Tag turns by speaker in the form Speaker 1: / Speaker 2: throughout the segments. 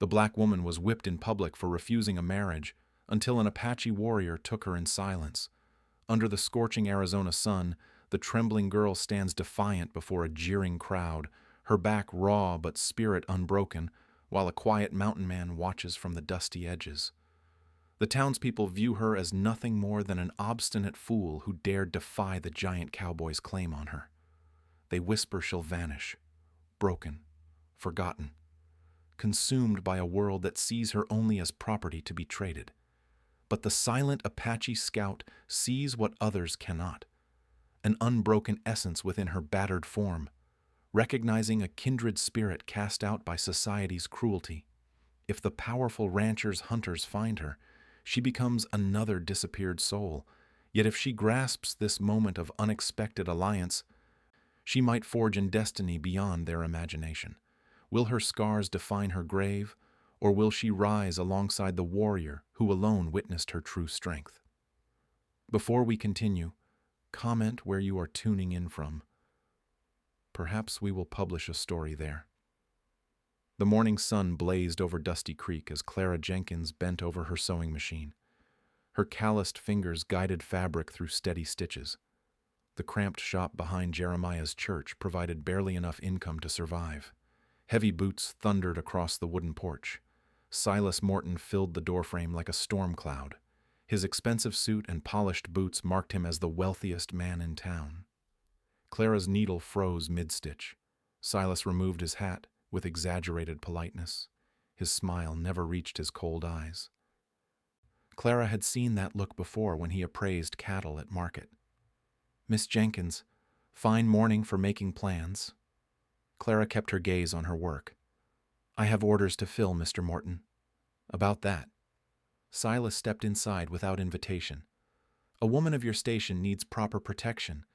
Speaker 1: The black woman was whipped in public for refusing a marriage until an Apache warrior took her in silence. Under the scorching Arizona sun, the trembling girl stands defiant before a jeering crowd, her back raw but spirit unbroken, while a quiet mountain man watches from the dusty edges. The townspeople view her as nothing more than an obstinate fool who dared defy the giant cowboy's claim on her. They whisper she'll vanish, broken, forgotten, consumed by a world that sees her only as property to be traded. But the silent Apache scout sees what others cannot, an unbroken essence within her battered form, recognizing a kindred spirit cast out by society's cruelty. If the powerful rancher's hunters find her, she becomes another disappeared soul. Yet if she grasps this moment of unexpected alliance, she might forge in destiny beyond their imagination. Will her scars define her grave, or will she rise alongside the warrior who alone witnessed her true strength? Before we continue, comment where you are tuning in from. Perhaps we will publish a story there. The morning sun blazed over Dusty Creek as Clara Jenkins bent over her sewing machine. Her calloused fingers guided fabric through steady stitches. The cramped shop behind Jeremiah's church provided barely enough income to survive. Heavy boots thundered across the wooden porch. Silas Morton filled the doorframe like a storm cloud. His expensive suit and polished boots marked him as the wealthiest man in town. Clara's needle froze mid-stitch. Silas removed his hat with exaggerated politeness. His smile never reached his cold eyes. Clara had seen that look before when he appraised cattle at market. "Miss Jenkins, fine morning for making plans." Clara kept her gaze on her work. "I have orders to fill, Mr. Morton." "About that." Silas stepped inside without invitation. "A woman of your station needs proper protection.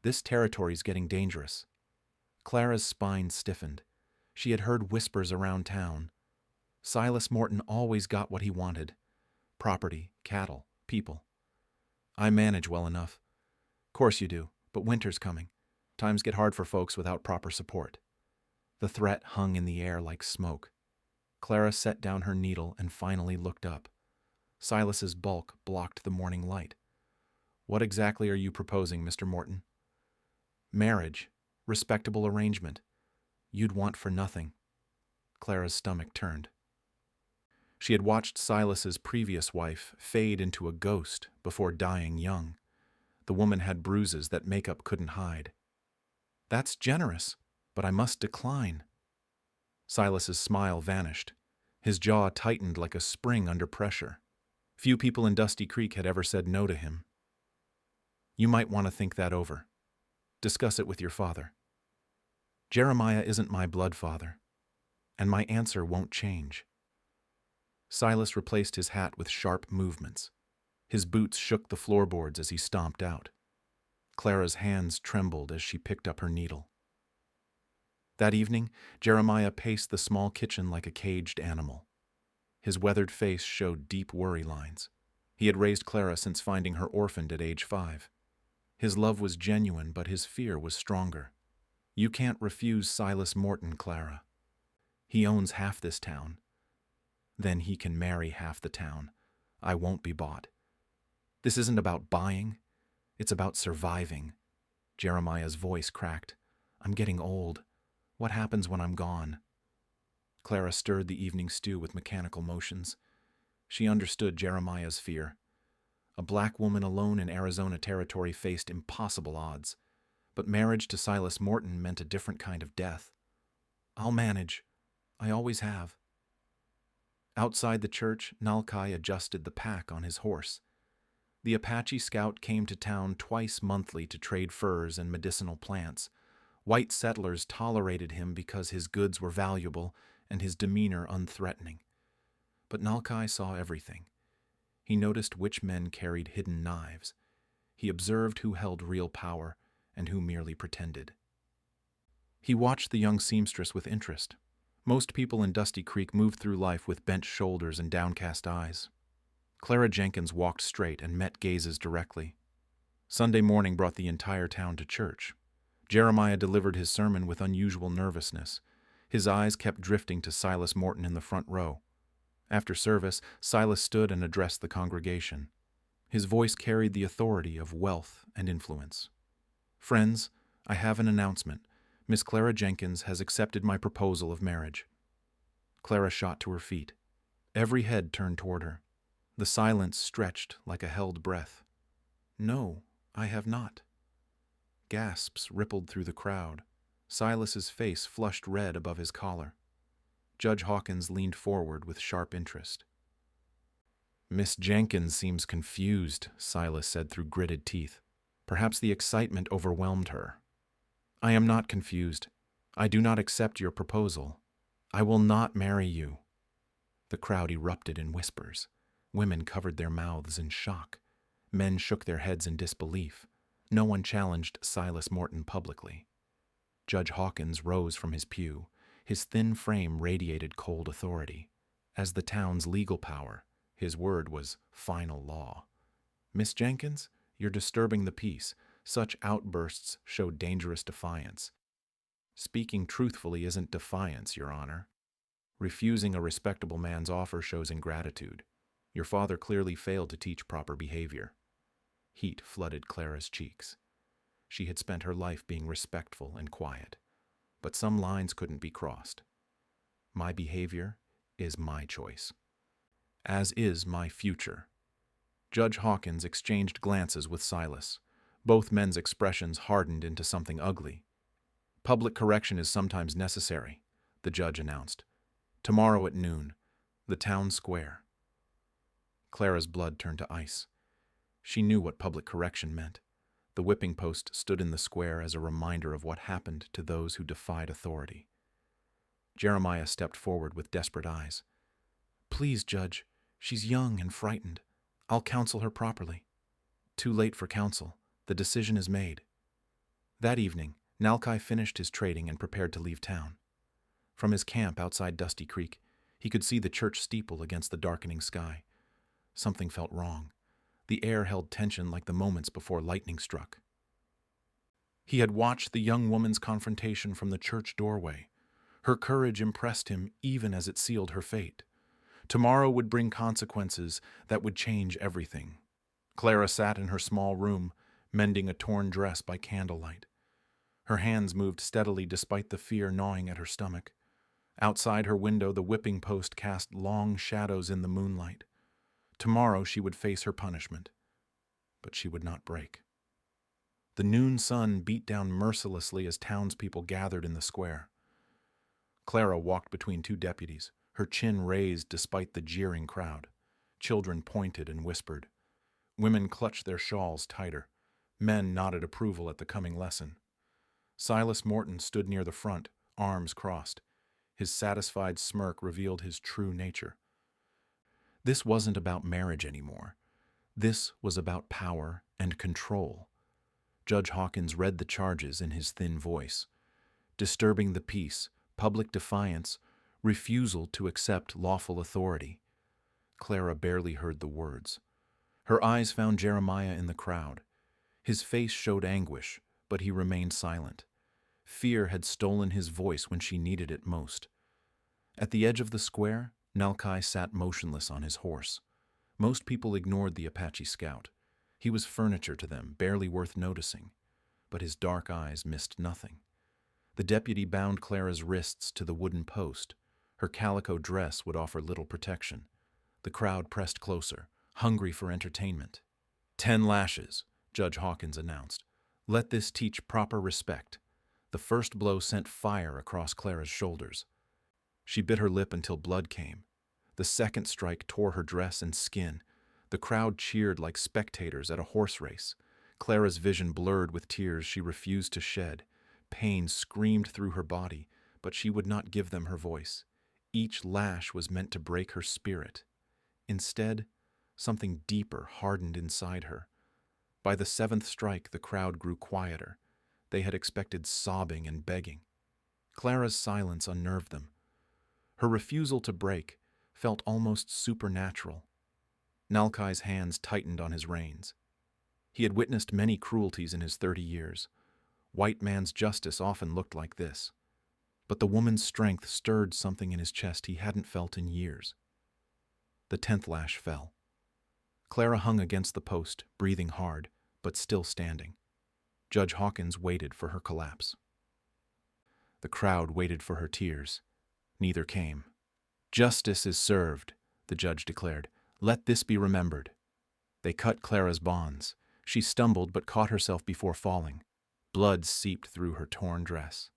Speaker 1: This territory's getting dangerous." Clara's spine stiffened. She had heard whispers around town. Silas Morton always got what he wanted. Property, cattle, people. "I manage well enough." "Course you do, but winter's coming. Times get hard for folks without proper support." The threat hung in the air like smoke. Clara set down her needle and finally looked up. Silas's bulk blocked the morning light. "What exactly are you proposing, Mr. Morton?" "Marriage. Respectable arrangement. You'd want for nothing." Clara's stomach turned. She had watched Silas's previous wife fade into a ghost before dying young. The woman had bruises that makeup couldn't hide. "That's generous, but I must decline." Silas's smile vanished. His jaw tightened like a spring under pressure. Few people in Dusty Creek had ever said no to him. "You might want to think that over. Discuss it with your father." "Jeremiah isn't my blood father, and my answer won't change." Silas replaced his hat with sharp movements. His boots shook the floorboards as he stomped out. Clara's hands trembled as she picked up her needle. That evening, Jeremiah paced the small kitchen like a caged animal. His weathered face showed deep worry lines. He had raised Clara since finding her orphaned at age 5. His love was genuine, but his fear was stronger. "You can't refuse Silas Morton, Clara. He owns half this town. Then he can marry half the town. I won't be bought. This isn't about buying. It's about surviving." Jeremiah's voice cracked. "I'm getting old. What happens when I'm gone?" Clara stirred the evening stew with mechanical motions. She understood Jeremiah's fear. A black woman alone in Arizona territory faced impossible odds. But marriage to Silas Morton meant a different kind of death. "I'll manage. I always have." Outside the church, Nalkai adjusted the pack on his horse. The Apache scout came to town twice monthly to trade furs and medicinal plants. White settlers tolerated him because his goods were valuable and his demeanor unthreatening. But Nalkai saw everything. He noticed which men carried hidden knives. He observed who held real power and who merely pretended. He watched the young seamstress with interest. Most people in Dusty Creek moved through life with bent shoulders and downcast eyes. Clara Jenkins walked straight and met gazes directly. Sunday morning brought the entire town to church. Jeremiah delivered his sermon with unusual nervousness. His eyes kept drifting to Silas Morton in the front row. After service, Silas stood and addressed the congregation. His voice carried the authority of wealth and influence. "Friends, I have an announcement. Miss Clara Jenkins has accepted my proposal of marriage." Clara shot to her feet. Every head turned toward her. The silence stretched like a held breath. "No, I have not." Gasps rippled through the crowd. Silas's face flushed red above his collar. Judge Hawkins leaned forward with sharp interest. "Miss Jenkins seems confused," Silas said through gritted teeth. Perhaps the excitement overwhelmed her. "I am not confused. I do not accept your proposal. I will not marry you." The crowd erupted in whispers. Women covered their mouths in shock. Men shook their heads in disbelief. No one challenged Silas Morton publicly. Judge Hawkins rose from his pew. His thin frame radiated cold authority. As the town's legal power, his word was final law. "Miss Jenkins, you're disturbing the peace. Such outbursts show dangerous defiance." "Speaking truthfully isn't defiance, Your Honor. Refusing a respectable man's offer shows ingratitude. Your father clearly failed to teach proper behavior." Heat flooded Clara's cheeks. She had spent her life being respectful and quiet, but some lines couldn't be crossed. "My behavior is my choice, as is my future." Judge Hawkins exchanged glances with Silas. Both men's expressions hardened into something ugly. "Public correction is sometimes necessary," the judge announced. "Tomorrow at noon, the town square." Clara's blood turned to ice. She knew what public correction meant. The whipping post stood in the square as a reminder of what happened to those who defied authority. Jeremiah stepped forward with desperate eyes. "Please, Judge, she's young and frightened. I'll counsel her properly." "Too late for counsel. The decision is made." That evening, Nalkai finished his trading and prepared to leave town. From his camp outside Dusty Creek, he could see the church steeple against the darkening sky. Something felt wrong. The air held tension like the moments before lightning struck. He had watched the young woman's confrontation from the church doorway. Her courage impressed him even as it sealed her fate. Tomorrow would bring consequences that would change everything. Clara sat in her small room, mending a torn dress by candlelight. Her hands moved steadily despite the fear gnawing at her stomach. Outside her window, the whipping post cast long shadows in the moonlight. Tomorrow she would face her punishment, but she would not break. The noon sun beat down mercilessly as townspeople gathered in the square. Clara walked between two deputies, her chin raised despite the jeering crowd. Children pointed and whispered. Women clutched their shawls tighter. Men nodded approval at the coming lesson. Silas Morton stood near the front, arms crossed. His satisfied smirk revealed his true nature. This wasn't about marriage anymore. This was about power and control. Judge Hawkins read the charges in his thin voice. Disturbing the peace, public defiance, refusal to accept lawful authority. Clara barely heard the words. Her eyes found Jeremiah in the crowd. His face showed anguish, but he remained silent. Fear had stolen his voice when she needed it most. At the edge of the square, Nalkai sat motionless on his horse. Most people ignored the Apache scout. He was furniture to them, barely worth noticing. But his dark eyes missed nothing. The deputy bound Clara's wrists to the wooden post. Her calico dress would offer little protection. The crowd pressed closer, hungry for entertainment. 10 lashes, Judge Hawkins announced. Let this teach proper respect. The first blow sent fire across Clara's shoulders. She bit her lip until blood came. The second strike tore her dress and skin. The crowd cheered like spectators at a horse race. Clara's vision blurred with tears she refused to shed. Pain screamed through her body, but she would not give them her voice. Each lash was meant to break her spirit. Instead, something deeper hardened inside her. By the 7th strike, the crowd grew quieter. They had expected sobbing and begging. Clara's silence unnerved them. Her refusal to break felt almost supernatural. Nalkai's hands tightened on his reins. He had witnessed many cruelties in his 30 years. White man's justice often looked like this. But the woman's strength stirred something in his chest he hadn't felt in years. The 10th lash fell. Clara hung against the post, breathing hard, but still standing. Judge Hawkins waited for her collapse. The crowd waited for her tears. Neither came. "Justice is served," the judge declared. "Let this be remembered." They cut Clara's bonds. She stumbled but caught herself before falling. Blood seeped through her torn dress.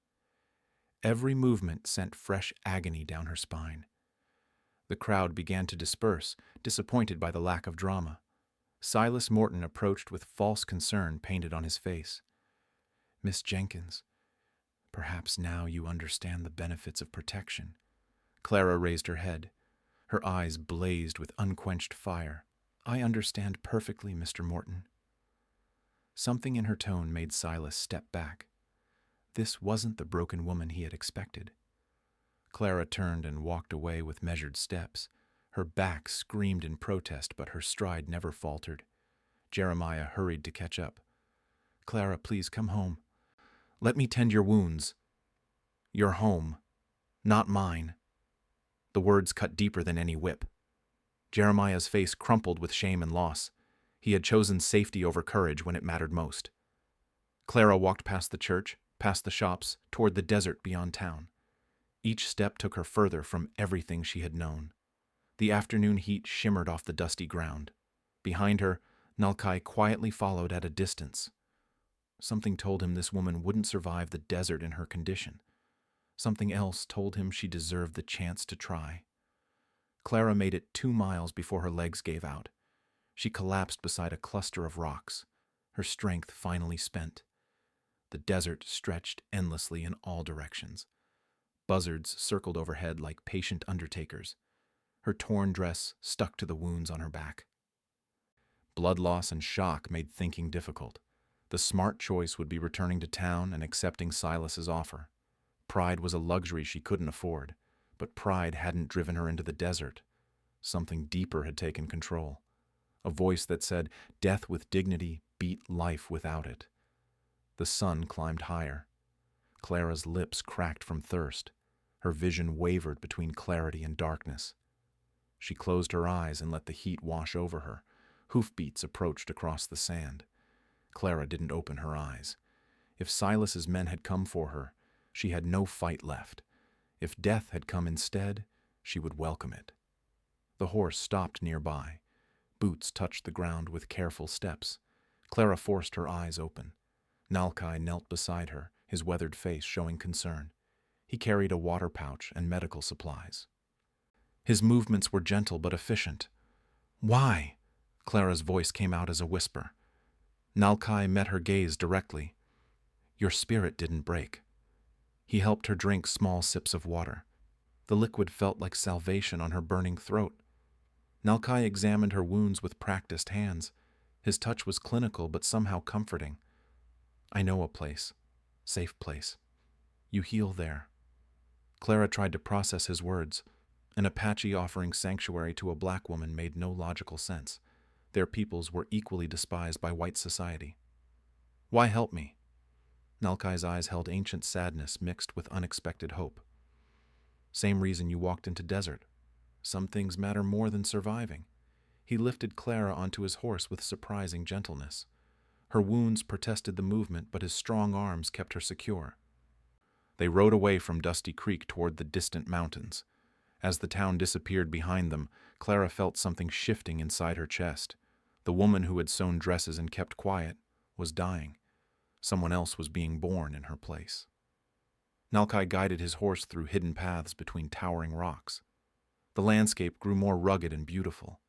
Speaker 1: Every movement sent fresh agony down her spine. The crowd began to disperse, disappointed by the lack of drama. Silas Morton approached with false concern painted on his face. "Miss Jenkins, perhaps now you understand the benefits of protection." Clara raised her head. Her eyes blazed with unquenched fire. "I understand perfectly, Mr. Morton." Something in her tone made Silas step back. This wasn't the broken woman he had expected. Clara turned and walked away with measured steps. Her back screamed in protest, but her stride never faltered. Jeremiah hurried to catch up. "Clara, please come home. Let me tend your wounds. Your home, not mine." The words cut deeper than any whip. Jeremiah's face crumpled with shame and loss. He had chosen safety over courage when it mattered most. Clara walked past the church, past the shops, toward the desert beyond town. Each step took her further from everything she had known. The afternoon heat shimmered off the dusty ground. Behind her, Nalkai quietly followed at a distance. Something told him this woman wouldn't survive the desert in her condition. Something else told him she deserved the chance to try. Clara made it 2 miles before her legs gave out. She collapsed beside a cluster of rocks, her strength finally spent. The desert stretched endlessly in all directions. Buzzards circled overhead like patient undertakers. Her torn dress stuck to the wounds on her back. Blood loss and shock made thinking difficult. The smart choice would be returning to town and accepting Silas's offer. Pride was a luxury she couldn't afford, but pride hadn't driven her into the desert. Something deeper had taken control. A voice that said, "Death with dignity beat life without it." The sun climbed higher. Clara's lips cracked from thirst. Her vision wavered between clarity and darkness. She closed her eyes and let the heat wash over her. Hoofbeats approached across the sand. Clara didn't open her eyes. If Silas's men had come for her, she had no fight left. If death had come instead, she would welcome it. The horse stopped nearby. Boots touched the ground with careful steps. Clara forced her eyes open. Nalkai knelt beside her, his weathered face showing concern. He carried a water pouch and medical supplies. His movements were gentle but efficient. "Why?" Clara's voice came out as a whisper. Nalkai met her gaze directly. "Your spirit didn't break." He helped her drink small sips of water. The liquid felt like salvation on her burning throat. Nalkai examined her wounds with practiced hands. His touch was clinical but somehow comforting. "I know a place. Safe place. You heal there." Clara tried to process his words. An Apache offering sanctuary to a black woman made no logical sense. Their peoples were equally despised by white society. "Why help me?" Nalkai's eyes held ancient sadness mixed with unexpected hope. "Same reason you walked into desert. Some things matter more than surviving." He lifted Clara onto his horse with surprising gentleness. Her wounds protested the movement, but his strong arms kept her secure. They rode away from Dusty Creek toward the distant mountains. As the town disappeared behind them, Clara felt something shifting inside her chest. The woman who had sewn dresses and kept quiet was dying. Someone else was being born in her place. Nalkai guided his horse through hidden paths between towering rocks. The landscape grew more rugged and beautiful.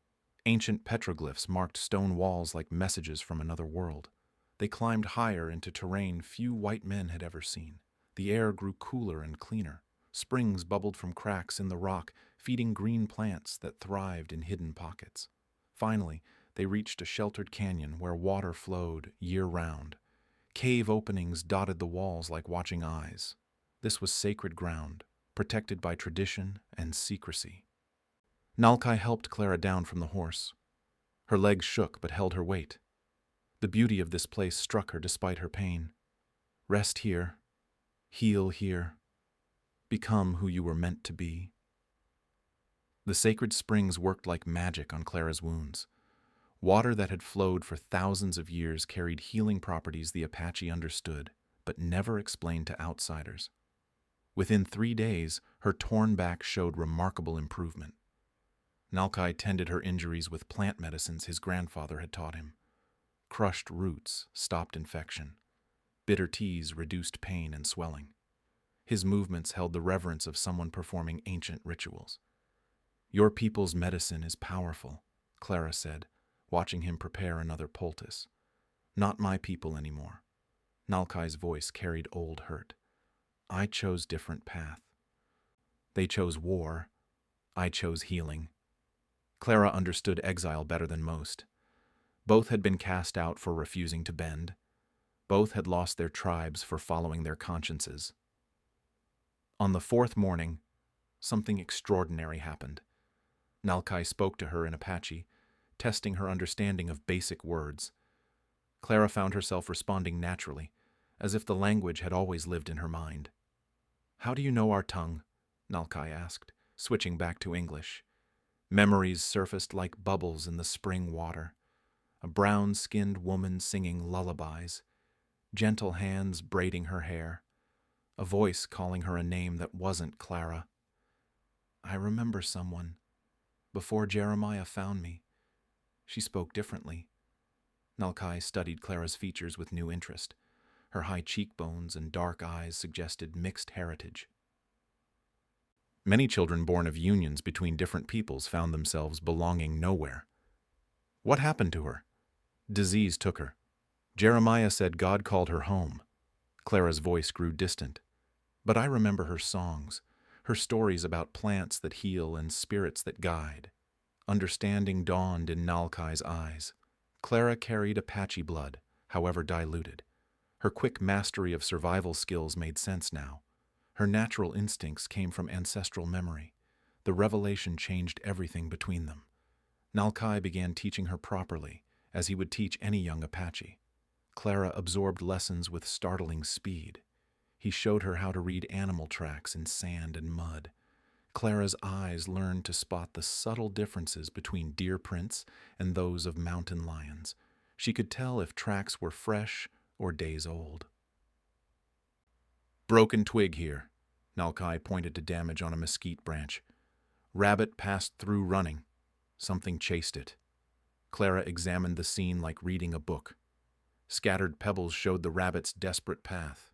Speaker 1: Ancient petroglyphs marked stone walls like messages from another world. They climbed higher into terrain few white men had ever seen. The air grew cooler and cleaner. Springs bubbled from cracks in the rock, feeding green plants that thrived in hidden pockets. Finally, they reached a sheltered canyon where water flowed year-round. Cave openings dotted the walls like watching eyes. This was sacred ground, protected by tradition and secrecy. Nalkai helped Clara down from the horse. Her legs shook but held her weight. The beauty of this place struck her despite her pain. Rest here. Heal here. Become who you were meant to be. The sacred springs worked like magic on Clara's wounds. Water that had flowed for thousands of years carried healing properties the Apache understood, but never explained to outsiders. Within 3 days, her torn back showed remarkable improvement. Nalkai tended her injuries with plant medicines his grandfather had taught him. Crushed roots stopped infection. Bitter teas reduced pain and swelling. His movements held the reverence of someone performing ancient rituals. "Your people's medicine is powerful," Clara said, watching him prepare another poultice. "Not my people anymore." Nalkai's voice carried old hurt. "I chose different path. They chose war. I chose healing." Clara understood exile better than most. Both had been cast out for refusing to bend. Both had lost their tribes for following their consciences. On the 4th morning, something extraordinary happened. Nalkai spoke to her in Apache, testing her understanding of basic words. Clara found herself responding naturally, as if the language had always lived in her mind. "How do you know our tongue?" Nalkai asked, switching back to English. Memories surfaced like bubbles in the spring water. A brown-skinned woman singing lullabies, gentle hands braiding her hair, a voice calling her a name that wasn't Clara. "I remember someone. Before Jeremiah found me." She spoke differently. Nalkai studied Clara's features with new interest. Her high cheekbones and dark eyes suggested mixed heritage. Many children born of unions between different peoples found themselves belonging nowhere. What happened to her? Disease took her. Jeremiah said God called her home. Clara's voice grew distant. But I remember her songs, her stories about plants that heal and spirits that guide. Understanding dawned in Nalkai's eyes. Clara carried Apache blood, however diluted. Her quick mastery of survival skills made sense now. Her natural instincts came from ancestral memory. The revelation changed everything between them. Nalkai began teaching her properly, as he would teach any young Apache. Clara absorbed lessons with startling speed. He showed her how to read animal tracks in sand and mud. Clara's eyes learned to spot the subtle differences between deer prints and those of mountain lions. She could tell if tracks were fresh or days old. "Broken twig here." Nalkai pointed to damage on a mesquite branch. "Rabbit passed through running. Something chased it." Clara examined the scene like reading a book. Scattered pebbles showed the rabbit's desperate path.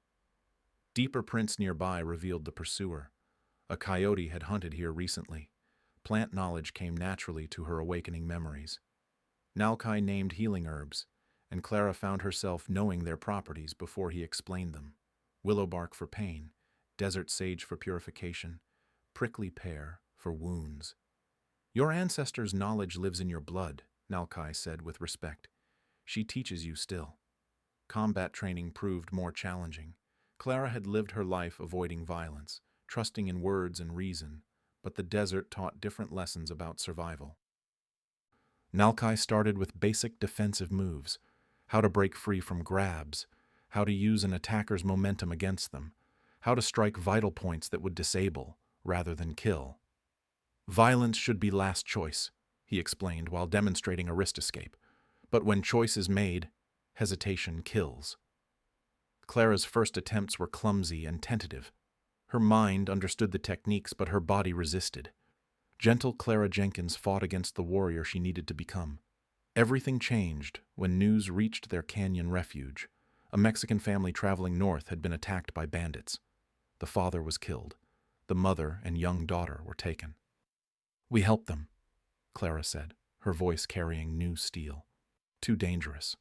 Speaker 1: Deeper prints nearby revealed the pursuer. A coyote had hunted here recently. Plant knowledge came naturally to her awakening memories. Nalkai named healing herbs, and Clara found herself knowing their properties before he explained them. Willow bark for pain, desert sage for purification, prickly pear for wounds. "Your ancestors' knowledge lives in your blood," Nalkai said with respect. "She teaches you still." Combat training proved more challenging. Clara had lived her life avoiding violence, trusting in words and reason, but the desert taught different lessons about survival. Nalkai started with basic defensive moves: how to break free from grabs, how to use an attacker's momentum against them, how to strike vital points that would disable rather than kill. "Violence should be last choice," he explained while demonstrating a wrist escape. "But when choice is made, hesitation kills." Clara's first attempts were clumsy and tentative. Her mind understood the techniques, but her body resisted. Gentle Clara Jenkins fought against the warrior she needed to become. Everything changed when news reached their canyon refuge. A Mexican family traveling north had been attacked by bandits. The father was killed. The mother and young daughter were taken. "We helped them," Clara said, her voice carrying new steel. "Too dangerous."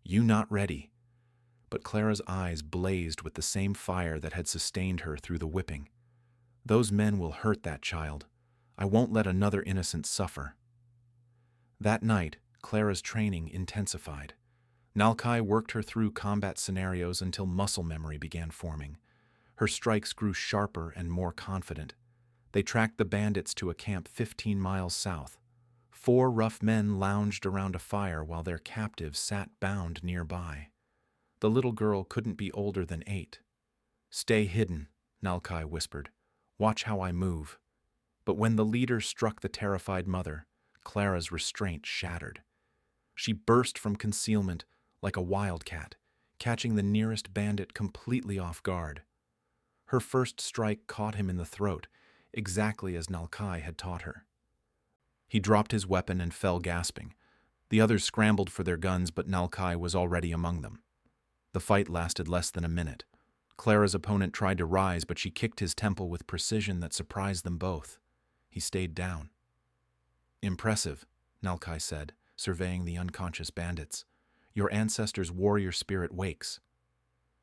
Speaker 1: "You not ready." But Clara's eyes blazed with the same fire that had sustained her through the whipping. "Those men will hurt that child. I won't let another innocent suffer." That night, Clara's training intensified. Nalkai worked her through combat scenarios until muscle memory began forming. Her strikes grew sharper and more confident. They tracked the bandits to a camp 15 miles south. 4 rough men lounged around a fire while their captive sat bound nearby. The little girl couldn't be older than 8. "Stay hidden," Nalkai whispered. "Watch how I move." But when the leader struck the terrified mother, Clara's restraint shattered. She burst from concealment like a wildcat, catching the nearest bandit completely off guard. Her first strike caught him in the throat, exactly as Nalkai had taught her. He dropped his weapon and fell gasping. The others scrambled for their guns, but Nalkai was already among them. The fight lasted less than a minute. Clara's opponent tried to rise, but she kicked his temple with precision that surprised them both. He stayed down. "Impressive," Nalkai said, surveying the unconscious bandits. "Your ancestors' warrior spirit wakes."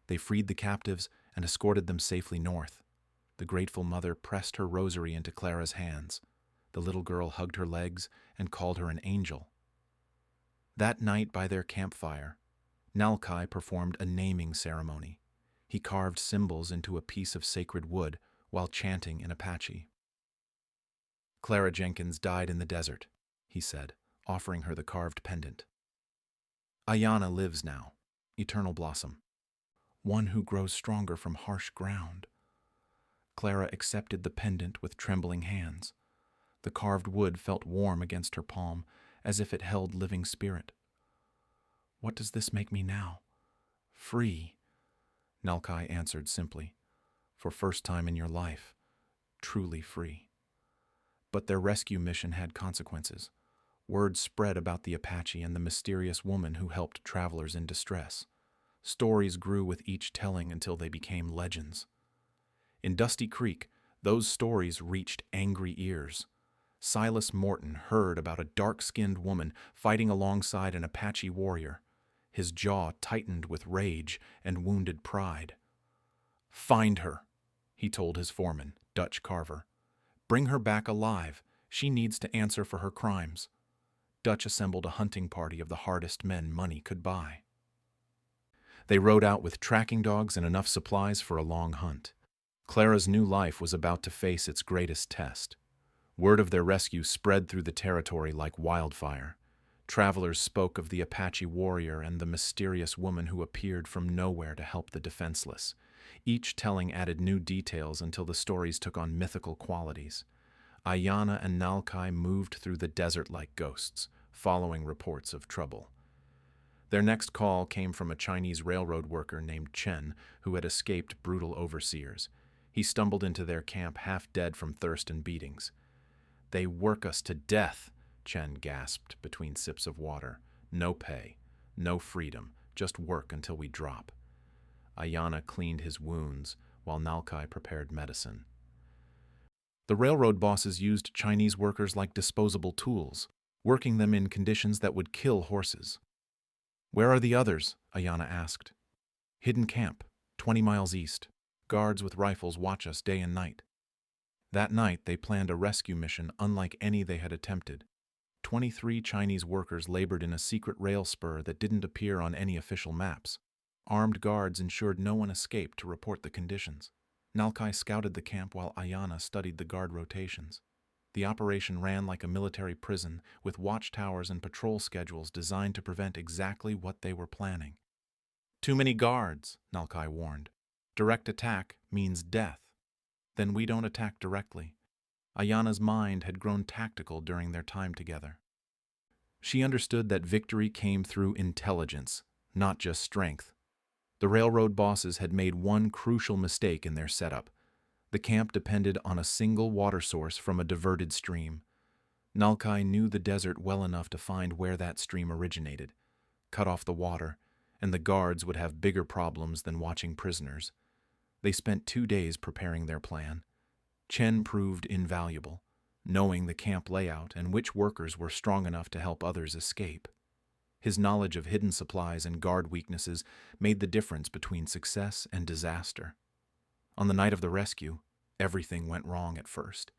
Speaker 1: They freed the captives and escorted them safely north. The grateful mother pressed her rosary into Clara's hands. The little girl hugged her legs and called her an angel. That night by their campfire, Nalkai performed a naming ceremony. He carved symbols into a piece of sacred wood while chanting in Apache. "Clara Jenkins died in the desert," he said, offering her the carved pendant. "Ayana lives now, eternal blossom, one who grows stronger from harsh ground." Clara accepted the pendant with trembling hands. The carved wood felt warm against her palm, as if it held living spirit. "What does this make me now?" "Free," Nalkai answered simply. "For first time in your life, truly free." But their rescue mission had consequences. Word spread about the Apache and the mysterious woman who helped travelers in distress. Stories grew with each telling until they became legends. In Dusty Creek, those stories reached angry ears. Silas Morton heard about a dark-skinned woman fighting alongside an Apache warrior. His jaw tightened with rage and wounded pride. "Find her," he told his foreman, Dutch Carver. "Bring her back alive. She needs to answer for her crimes." Dutch assembled a hunting party of the hardest men money could buy. They rode out with tracking dogs and enough supplies for a long hunt. Clara's new life was about to face its greatest test. Word of their rescue spread through the territory like wildfire. Travelers spoke of the Apache warrior and the mysterious woman who appeared from nowhere to help the defenseless. Each telling added new details until the stories took on mythical qualities. Ayana and Nalkai moved through the desert like ghosts, following reports of trouble. Their next call came from a Chinese railroad worker named Chen, who had escaped brutal overseers. He stumbled into their camp half dead from thirst and beatings. "They work us to death," Chen gasped between sips of water. "No pay, no freedom, just work until we drop." Ayana cleaned his wounds while Nalkai prepared medicine. The railroad bosses used Chinese workers like disposable tools, working them in conditions that would kill horses. "Where are the others?" Ayana asked. "Hidden camp, 20 miles east. Guards with rifles watch us day and night." That night, they planned a rescue mission unlike any they had attempted. 23 Chinese workers labored in a secret rail spur that didn't appear on any official maps. Armed guards ensured no one escaped to report the conditions. Nalkai scouted the camp while Ayana studied the guard rotations. The operation ran like a military prison, with watchtowers and patrol schedules designed to prevent exactly what they were planning. "Too many guards," Nalkai warned. "Direct attack means death. Then we don't attack directly." Ayana's mind had grown tactical during their time together. She understood that victory came through intelligence, not just strength. The railroad bosses had made one crucial mistake in their setup. The camp depended on a single water source from a diverted stream. Nalkai knew the desert well enough to find where that stream originated. Cut off the water, and the guards would have bigger problems than watching prisoners. They spent 2 days preparing their plan. Chen proved invaluable, knowing the camp layout and which workers were strong enough to help others escape. His knowledge of hidden supplies and guard weaknesses made the difference between success and disaster. On the night of the rescue, everything went wrong at first.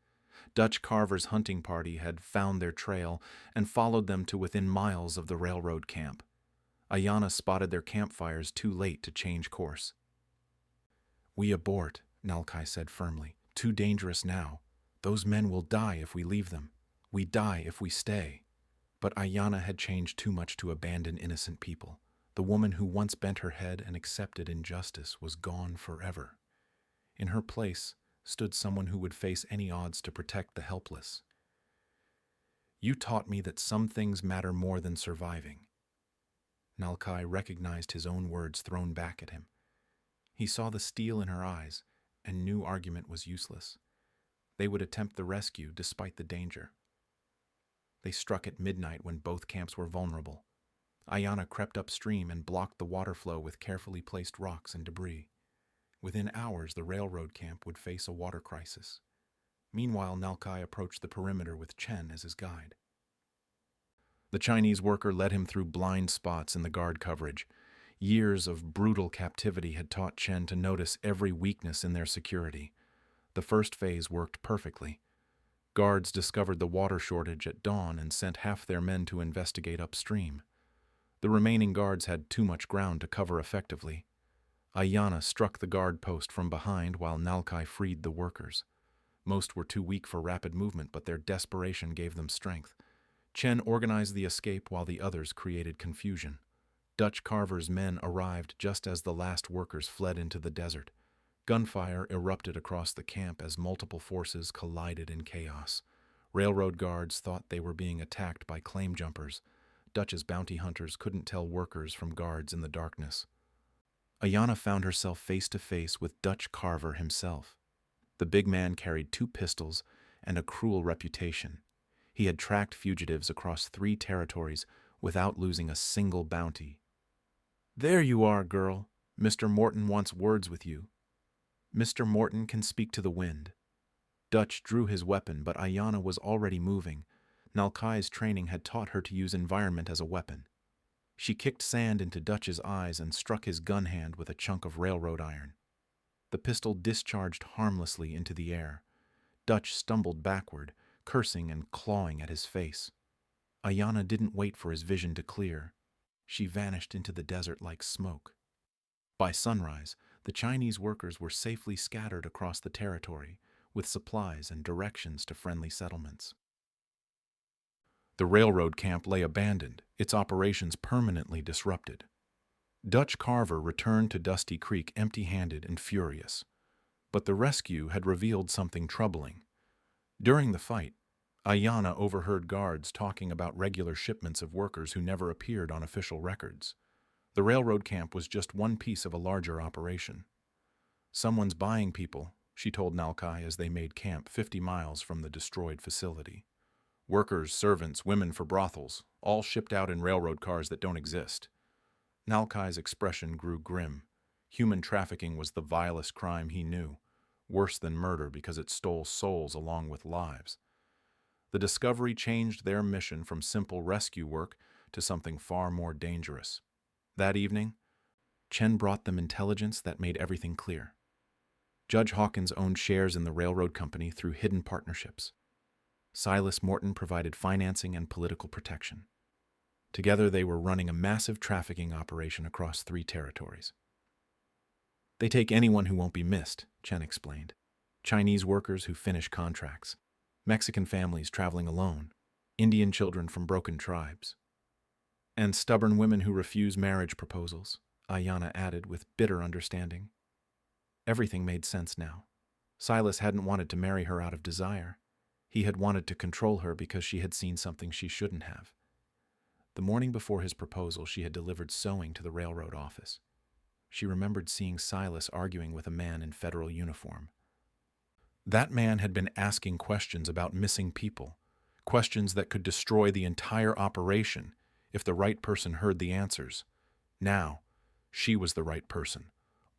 Speaker 1: Dutch Carver's hunting party had found their trail and followed them to within miles of the railroad camp. Ayana spotted their campfires too late to change course. "We abort," Nalkai said firmly. "Too dangerous now. Those men will die if we leave them. We die if we stay." But Ayana had changed too much to abandon innocent people. The woman who once bent her head and accepted injustice was gone forever. In her place stood someone who would face any odds to protect the helpless. "You taught me that some things matter more than surviving." Nalkai recognized his own words thrown back at him. He saw the steel in her eyes and knew argument was useless. They would attempt the rescue despite the danger. They struck at midnight when both camps were vulnerable. Ayana crept upstream and blocked the water flow with carefully placed rocks and debris. Within hours, the railroad camp would face a water crisis. Meanwhile, Nalkai approached the perimeter with Chen as his guide. The Chinese worker led him through blind spots in the guard coverage. Years of brutal captivity had taught Chen to notice every weakness in their security. The first phase worked perfectly. Guards discovered the water shortage at dawn and sent half their men to investigate upstream. The remaining guards had too much ground to cover effectively. Ayana struck the guard post from behind while Nalkai freed the workers. Most were too weak for rapid movement, but their desperation gave them strength. Chen organized the escape while the others created confusion. Dutch Carver's men arrived just as the last workers fled into the desert. Gunfire erupted across the camp as multiple forces collided in chaos. Railroad guards thought they were being attacked by claim jumpers. Dutch's bounty hunters couldn't tell workers from guards in the darkness. Ayana found herself face to face with Dutch Carver himself. The big man carried 2 pistols and a cruel reputation. He had tracked fugitives across 3 territories without losing a single bounty. "There you are, girl. Mr. Morton wants words with you." "Mr. Morton can speak to the wind." Dutch drew his weapon, but Ayana was already moving. Nalkai's training had taught her to use environment as a weapon. She kicked sand into Dutch's eyes and struck his gun hand with a chunk of railroad iron. The pistol discharged harmlessly into the air. Dutch stumbled backward, cursing and clawing at his face. Ayana didn't wait for his vision to clear. She vanished into the desert like smoke. By sunrise, the Chinese workers were safely scattered across the territory, with supplies and directions to friendly settlements. The railroad camp lay abandoned, its operations permanently disrupted. Dutch Carver returned to Dusty Creek empty-handed and furious. But the rescue had revealed something troubling. During the fight, Ayana overheard guards talking about regular shipments of workers who never appeared on official records. The railroad camp was just one piece of a larger operation. "Someone's buying people," she told Nalkai as they made camp 50 miles from the destroyed facility. "Workers, servants, women for brothels, all shipped out in railroad cars that don't exist." Nalkai's expression grew grim. Human trafficking was the vilest crime he knew, worse than murder because it stole souls along with lives. The discovery changed their mission from simple rescue work to something far more dangerous. That evening, Chen brought them intelligence that made everything clear. Judge Hawkins owned shares in the railroad company through hidden partnerships. Silas Morton provided financing and political protection. Together, they were running a massive trafficking operation across 3 territories. "They take anyone who won't be missed," Chen explained. "Chinese workers who finish contracts, Mexican families traveling alone, Indian children from broken tribes, and stubborn women who refuse marriage proposals," Ayana added with bitter understanding. Everything made sense now. Silas hadn't wanted to marry her out of desire. He had wanted to control her because she had seen something she shouldn't have. The morning before his proposal, she had delivered sewing to the railroad office. She remembered seeing Silas arguing with a man in federal uniform. That man had been asking questions about missing people, questions that could destroy the entire operation if the right person heard the answers. Now, she was the right person,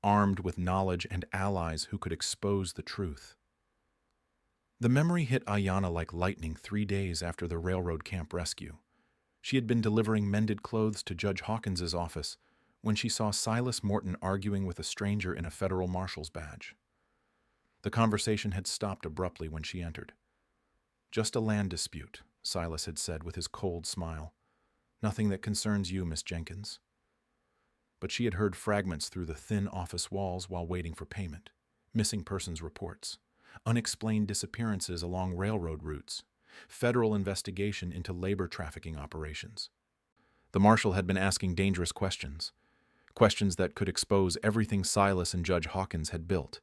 Speaker 1: armed with knowledge and allies who could expose the truth. The memory hit Ayana like lightning 3 days after the railroad camp rescue. She had been delivering mended clothes to Judge Hawkins's office when she saw Silas Morton arguing with a stranger in a federal marshal's badge. The conversation had stopped abruptly when she entered. "Just a land dispute," Silas had said with his cold smile. "Nothing that concerns you, Miss Jenkins." But she had heard fragments through the thin office walls while waiting for payment. Missing persons reports, unexplained disappearances along railroad routes, federal investigation into labor trafficking operations. The marshal had been asking dangerous questions, questions that could expose everything Silas and Judge Hawkins had built.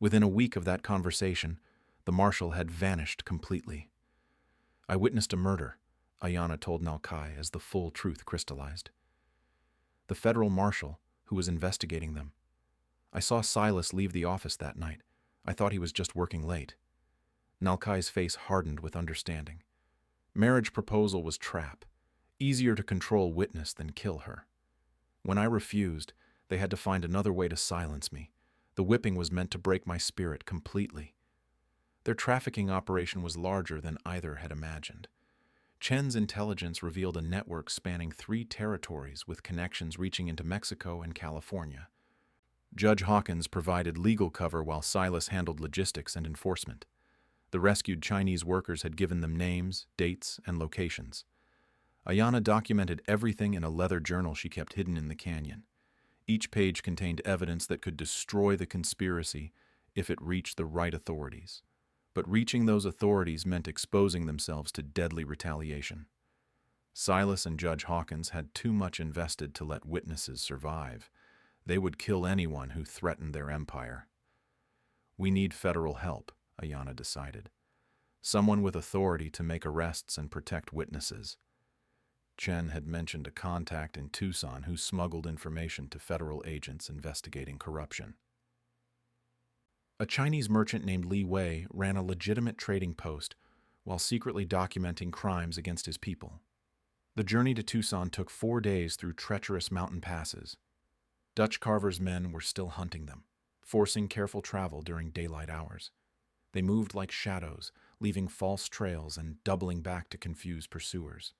Speaker 1: Within a week of that conversation, the marshal had vanished completely. "I witnessed a murder," Ayana told Nalkai as the full truth crystallized. "The federal marshal, who was investigating them. I saw Silas leave the office that night. I thought he was just working late." Nalkai's face hardened with understanding. Marriage proposal was trap. Easier to control witness than kill her. When I refused, they had to find another way to silence me. The whipping was meant to break my spirit completely. Their trafficking operation was larger than either had imagined. Chen's intelligence revealed a network spanning 3 territories with connections reaching into Mexico and California. Judge Hawkins provided legal cover while Silas handled logistics and enforcement. The rescued Chinese workers had given them names, dates, and locations. Ayana documented everything in a leather journal she kept hidden in the canyon. Each page contained evidence that could destroy the conspiracy if it reached the right authorities. But reaching those authorities meant exposing themselves to deadly retaliation. Silas and Judge Hawkins had too much invested to let witnesses survive. They would kill anyone who threatened their empire. "We need federal help," Ayana decided. "Someone with authority to make arrests and protect witnesses." Chen had mentioned a contact in Tucson who smuggled information to federal agents investigating corruption. A Chinese merchant named Li Wei ran a legitimate trading post while secretly documenting crimes against his people. The journey to Tucson took 4 days through treacherous mountain passes. Dutch Carver's men were still hunting them, forcing careful travel during daylight hours. They moved like shadows, leaving false trails and doubling back to confuse pursuers.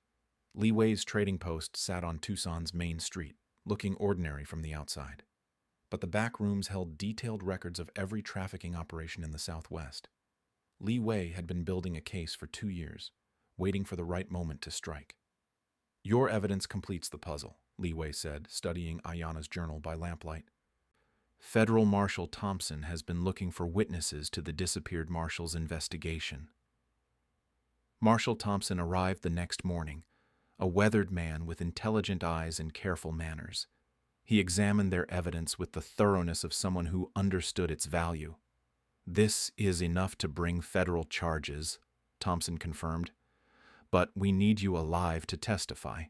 Speaker 1: Li Wei's trading post sat on Tucson's main street, looking ordinary from the outside. But the back rooms held detailed records of every trafficking operation in the Southwest. Li Wei had been building a case for 2 years, waiting for the right moment to strike. "Your evidence completes the puzzle," Li Wei said, studying Ayana's journal by lamplight. "Federal Marshal Thompson has been looking for witnesses to the disappeared marshal's investigation." Marshal Thompson arrived the next morning, a weathered man with intelligent eyes and careful manners. He examined their evidence with the thoroughness of someone who understood its value. "This is enough to bring federal charges," Thompson confirmed. "But we need you alive to testify.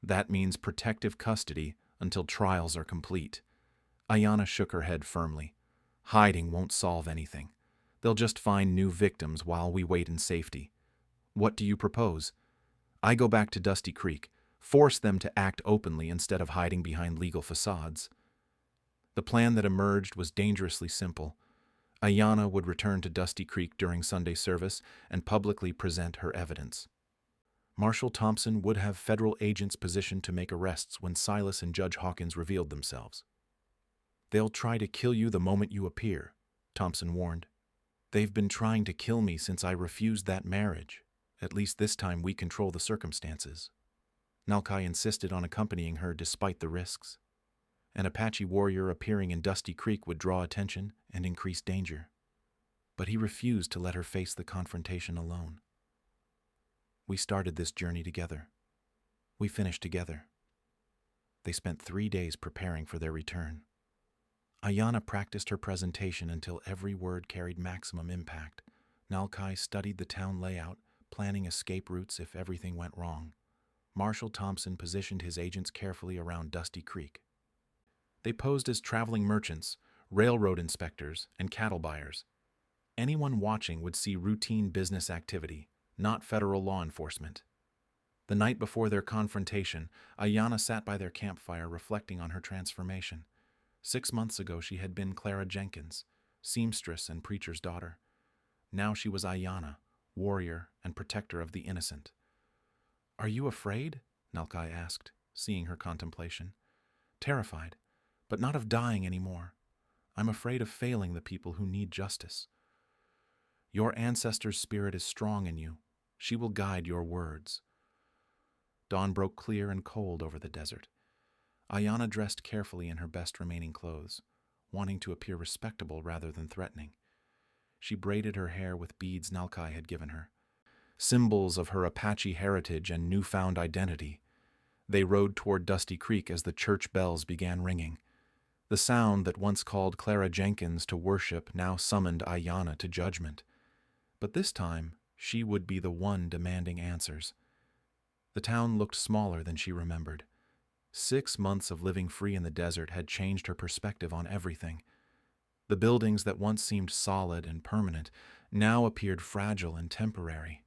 Speaker 1: That means protective custody until trials are complete." Ayana shook her head firmly. "Hiding won't solve anything. They'll just find new victims while we wait in safety. What do you propose?" "I go back to Dusty Creek, force them to act openly instead of hiding behind legal facades." The plan that emerged was dangerously simple. Ayana would return to Dusty Creek during Sunday service and publicly present her evidence. Marshal Thompson would have federal agents positioned to make arrests when Silas and Judge Hawkins revealed themselves. "They'll try to kill you the moment you appear," Thompson warned. "They've been trying to kill me since I refused that marriage. At least this time we control the circumstances." Nalkai insisted on accompanying her despite the risks. An Apache warrior appearing in Dusty Creek would draw attention and increase danger. But he refused to let her face the confrontation alone. "We started this journey together. We finished together." They spent 3 days preparing for their return. Ayana practiced her presentation until every word carried maximum impact. Nalkai studied the town layout, planning escape routes if everything went wrong. Marshal Thompson positioned his agents carefully around Dusty Creek. They posed as traveling merchants, railroad inspectors, and cattle buyers. Anyone watching would see routine business activity, not federal law enforcement. The night before their confrontation, Ayana sat by their campfire reflecting on her transformation. 6 months ago she had been Clara Jenkins, seamstress and preacher's daughter. Now she was Ayana, warrior and protector of the innocent. "Are you afraid?" Nalkai asked, seeing her contemplation. "Terrified, but not of dying anymore. I'm afraid of failing the people who need justice. Your ancestor's spirit is strong in you. She will guide your words." Dawn broke clear and cold over the desert. Ayana dressed carefully in her best remaining clothes, wanting to appear respectable rather than threatening. She braided her hair with beads Nalkai had given her, symbols of her Apache heritage and newfound identity. They rode toward Dusty Creek as the church bells began ringing. The sound that once called Clara Jenkins to worship now summoned Ayanna to judgment. But this time, she would be the one demanding answers. The town looked smaller than she remembered. 6 months of living free in the desert had changed her perspective on everything. The buildings that once seemed solid and permanent now appeared fragile and temporary.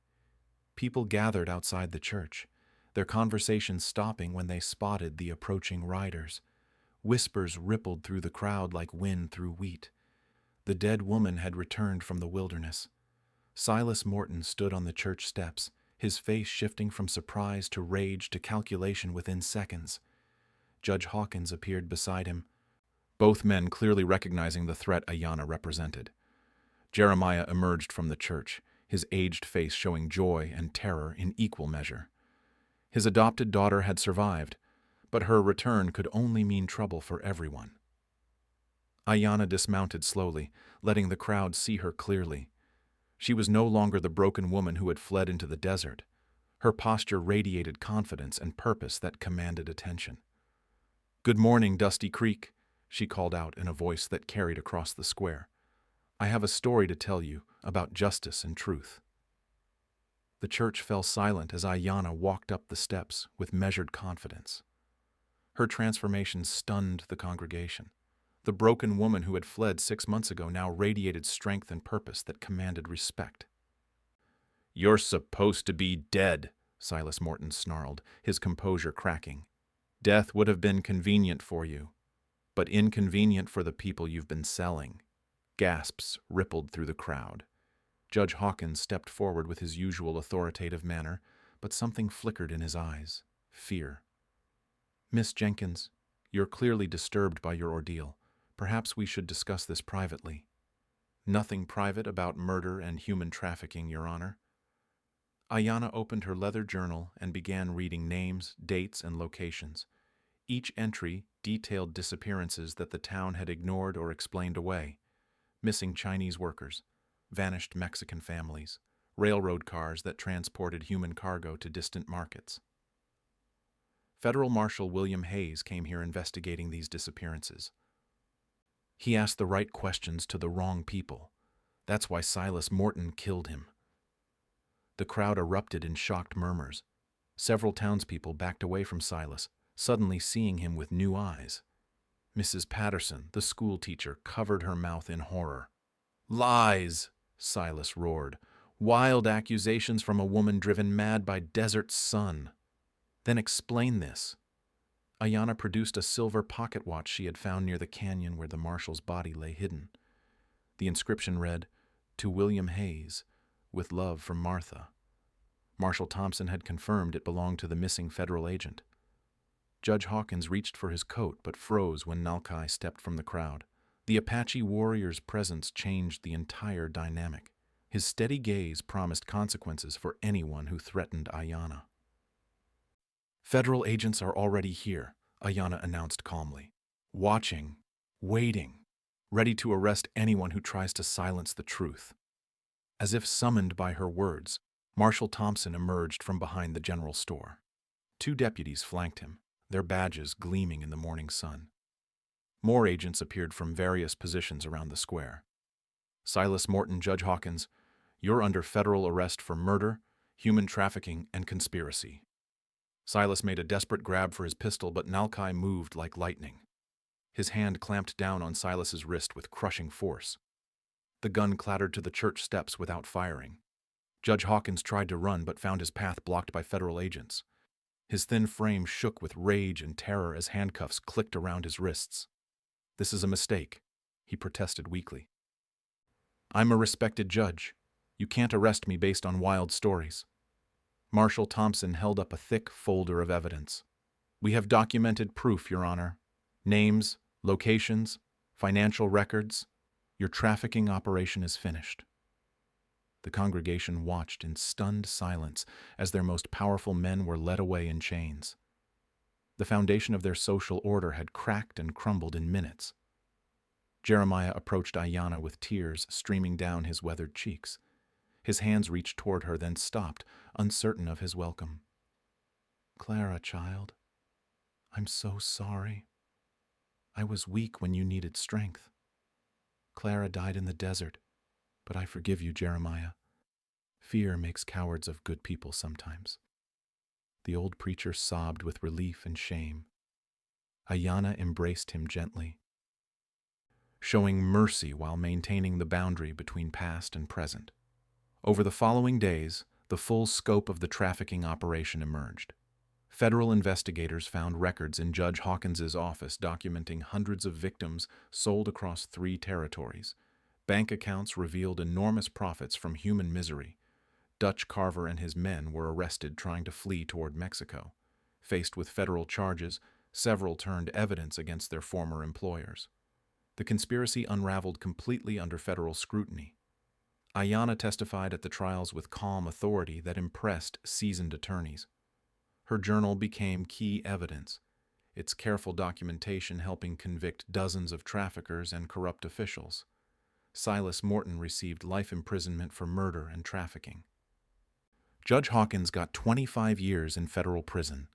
Speaker 1: People gathered outside the church, their conversations stopping when they spotted the approaching riders. Whispers rippled through the crowd like wind through wheat. The dead woman had returned from the wilderness. Silas Morton stood on the church steps, his face shifting from surprise to rage to calculation within seconds. Judge Hawkins appeared beside him, both men clearly recognizing the threat Ayanna represented. Jeremiah emerged from the church, his aged face showing joy and terror in equal measure. His adopted daughter had survived, but her return could only mean trouble for everyone. Ayanna dismounted slowly, letting the crowd see her clearly. She was no longer the broken woman who had fled into the desert. Her posture radiated confidence and purpose that commanded attention. "Good morning, Dusty Creek," she called out in a voice that carried across the square. "I have a story to tell you about justice and truth." The church fell silent as Ayanna walked up the steps with measured confidence. Her transformation stunned the congregation. The broken woman who had fled 6 months ago now radiated strength and purpose that commanded respect. "You're supposed to be dead," Silas Morton snarled, his composure cracking. "Death would have been convenient for you, but inconvenient for the people you've been selling." Gasps rippled through the crowd. Judge Hawkins stepped forward with his usual authoritative manner, but something flickered in his eyes. Fear. "Miss Jenkins, you're clearly disturbed by your ordeal. Perhaps we should discuss this privately." "Nothing private about murder and human trafficking, Your Honor." Ayanna opened her leather journal and began reading names, dates, and locations. Each entry detailed disappearances that the town had ignored or explained away. Missing Chinese workers, vanished Mexican families, railroad cars that transported human cargo to distant markets. Federal Marshal William Hayes came here investigating these disappearances. He asked the right questions to the wrong people. That's why Silas Morton killed him. The crowd erupted in shocked murmurs. Several townspeople backed away from Silas, suddenly seeing him with new eyes. Mrs. Patterson, the school teacher, covered her mouth in horror. "Lies!" Silas roared. "Wild accusations from a woman driven mad by desert sun." "Then explain this." Ayanna produced a silver pocket watch she had found near the canyon where the marshal's body lay hidden. The inscription read, "To William Hayes, with love from Martha." Marshal Thompson had confirmed it belonged to the missing federal agent. Judge Hawkins reached for his coat but froze when Nalkai stepped from the crowd. The Apache warrior's presence changed the entire dynamic. His steady gaze promised consequences for anyone who threatened Ayanna. "Federal agents are already here," Ayanna announced calmly. "Watching, waiting, ready to arrest anyone who tries to silence the truth." As if summoned by her words, Marshal Thompson emerged from behind the general store. 2 deputies flanked him, their badges gleaming in the morning sun. More agents appeared from various positions around the square. "Silas Morton, Judge Hawkins, you're under federal arrest for murder, human trafficking, and conspiracy." Silas made a desperate grab for his pistol, but Nalkai moved like lightning. His hand clamped down on Silas's wrist with crushing force. The gun clattered to the church steps without firing. Judge Hawkins tried to run but found his path blocked by federal agents. His thin frame shook with rage and terror as handcuffs clicked around his wrists. "This is a mistake," he protested weakly. "I'm a respected judge. You can't arrest me based on wild stories." Marshal Thompson held up a thick folder of evidence. "We have documented proof, Your Honor. Names, locations, financial records. Your trafficking operation is finished." The congregation watched in stunned silence as their most powerful men were led away in chains. The foundation of their social order had cracked and crumbled in minutes. Jeremiah approached Ayanna with tears streaming down his weathered cheeks. His hands reached toward her, then stopped, uncertain of his welcome. "Clara, child, I'm so sorry." I was weak when you needed strength. Clara died in the desert, but I forgive you, Jeremiah. Fear makes cowards of good people sometimes." The old preacher sobbed with relief and shame. Ayanna embraced him gently, showing mercy while maintaining the boundary between past and present. Over the following days, the full scope of the trafficking operation emerged. Federal investigators found records in Judge Hawkins's office documenting hundreds of victims sold across 3 territories. Bank accounts revealed enormous profits from human misery. Dutch Carver and his men were arrested trying to flee toward Mexico. Faced with federal charges, several turned evidence against their former employers. The conspiracy unraveled completely under federal scrutiny. Ayanna testified at the trials with calm authority that impressed seasoned attorneys. Her journal became key evidence, its careful documentation helping convict dozens of traffickers and corrupt officials. Silas Morton received life imprisonment for murder and trafficking. Judge Hawkins got 25 years in federal prison.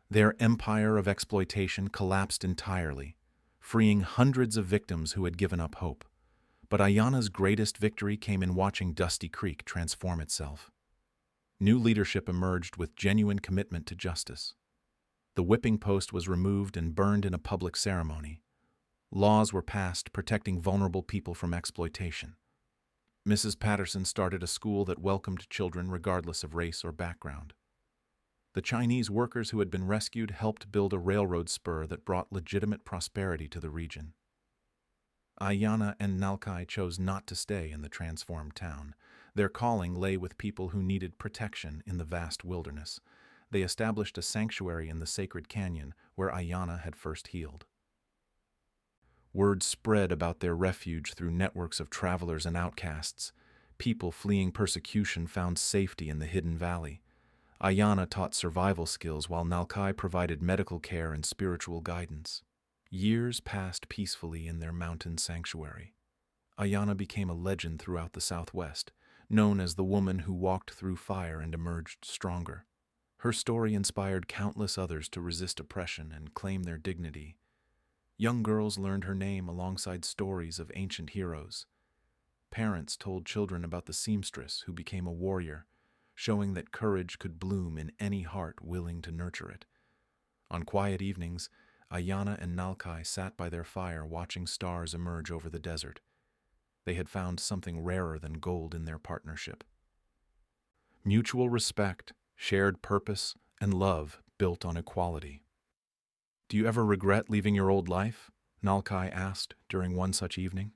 Speaker 1: Their empire of exploitation collapsed entirely, freeing hundreds of victims who had given up hope. But Ayanna's greatest victory came in watching Dusty Creek transform itself. New leadership emerged with genuine commitment to justice. The whipping post was removed and burned in a public ceremony. Laws were passed protecting vulnerable people from exploitation. Mrs. Patterson started a school that welcomed children regardless of race or background. The Chinese workers who had been rescued helped build a railroad spur that brought legitimate prosperity to the region. Ayanna and Nalkai chose not to stay in the transformed town. Their calling lay with people who needed protection in the vast wilderness. They established a sanctuary in the sacred canyon where Ayanna had first healed. Word spread about their refuge through networks of travelers and outcasts. People fleeing persecution found safety in the hidden valley. Ayanna taught survival skills while Nalkai provided medical care and spiritual guidance. Years passed peacefully in their mountain sanctuary. Ayanna became a legend throughout the Southwest, known as the woman who walked through fire and emerged stronger. Her story inspired countless others to resist oppression and claim their dignity. Young girls learned her name alongside stories of ancient heroes. Parents told children about the seamstress who became a warrior, showing that courage could bloom in any heart willing to nurture it. On quiet evenings, Ayanna and Nalkai sat by their fire watching stars emerge over the desert. They had found something rarer than gold in their partnership. Mutual respect, shared purpose, and love built on equality. "Do you ever regret leaving your old life?" Nalkai asked during one such evening.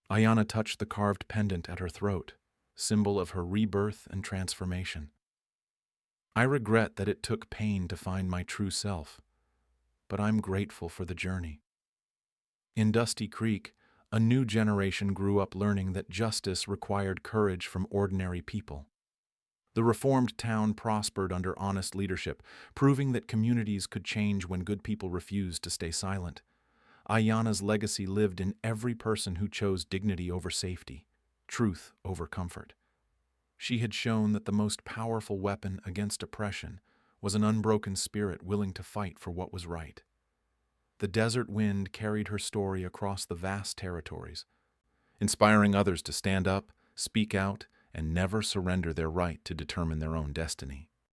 Speaker 1: Ayanna touched the carved pendant at her throat, symbol of her rebirth and transformation. "I regret that it took pain to find my true self, but I'm grateful for the journey." In Dusty Creek, a new generation grew up learning that justice required courage from ordinary people. The reformed town prospered under honest leadership, proving that communities could change when good people refused to stay silent. Ayanna's legacy lived in every person who chose dignity over safety, truth over comfort. She had shown that the most powerful weapon against oppression was an unbroken spirit willing to fight for what was right. The desert wind carried her story across the vast territories, inspiring others to stand up, speak out, and never surrender their right to determine their own destiny.